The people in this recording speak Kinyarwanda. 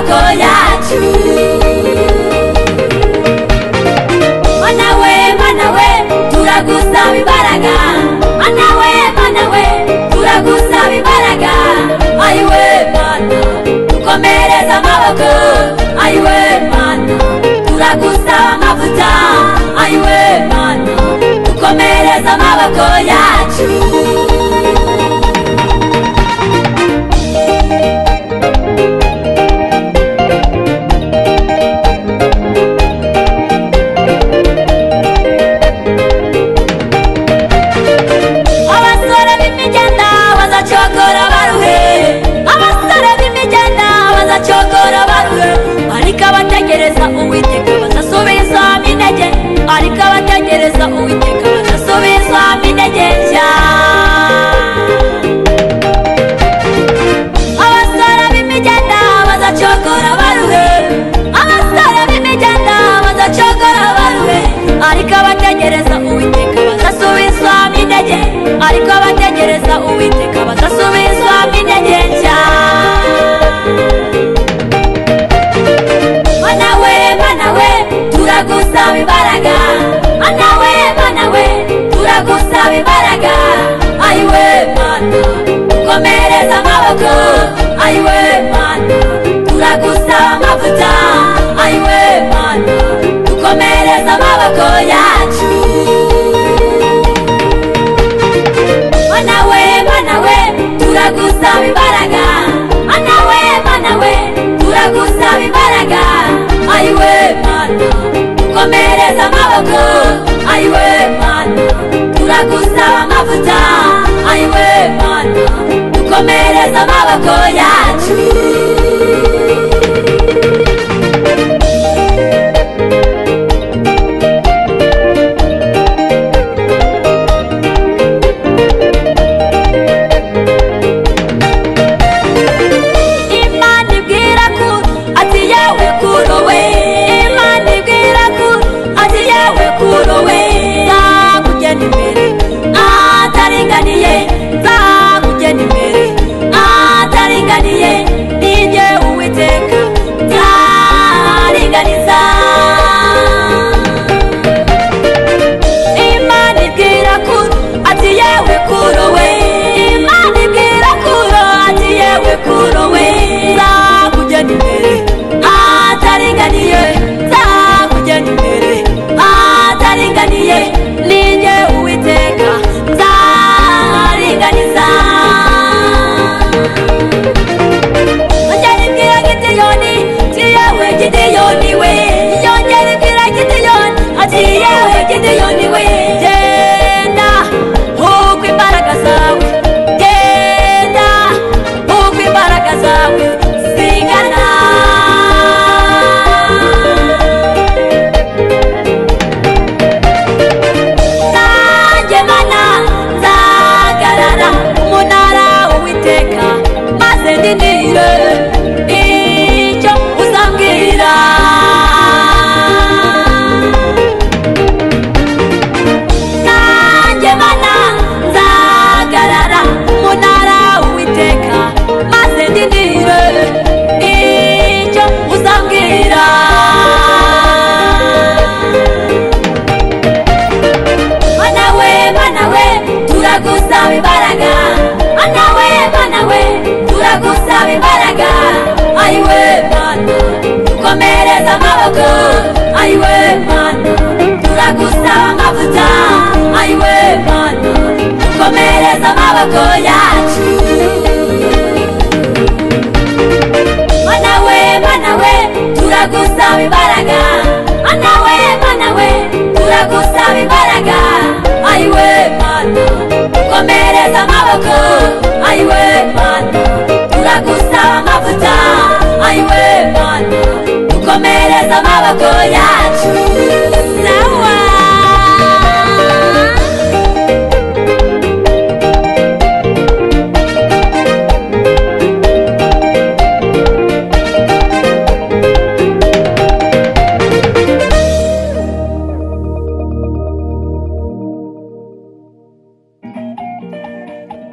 amaboko yacu. Mana we turagusaba imbaraga, mana we turagusaba imbaraga. Ayiwe mana dukomereza amaboko, ayiwe mana turagusaba amavuta, ayiwe mana dukomereza amaboko yacu. Bategereza Uwiteka bazasubiza intege, ariko abategereza Uwiteka bazasubiza intege nshya. Abasore b'imigenda bazacogora baruhe, abasore b'imigenda bazacogora baruhe, ariko abategereza Uwiteka bazasubiza intege, ariko abategereza Uwiteka bazasubiza intege nshya. Turagusaba imbaraga, mana we turagusaba imbaraga. Ayiwe mana dukomereza amaboko, ayiwe mana turagusaba amavuta, ayiwe mana dukomereza amaboko yacu. Mana we turagusaba imbaraga, mana we turagusaba imbaraga. Ayiwe mana dukomereza amaboko, ayiwe mana turagusaba amavuta, ayiwe mana dukomereza amaboko yacu. Turagusaba imbaraga, mana we turagusaba imbaraga. Ayiwe mana dukomereza amaboko, ayiwe mana turagusaba amavuta, ayiwe mana dukomereza amaboko yacu. Mana we turagusaba imbaraga,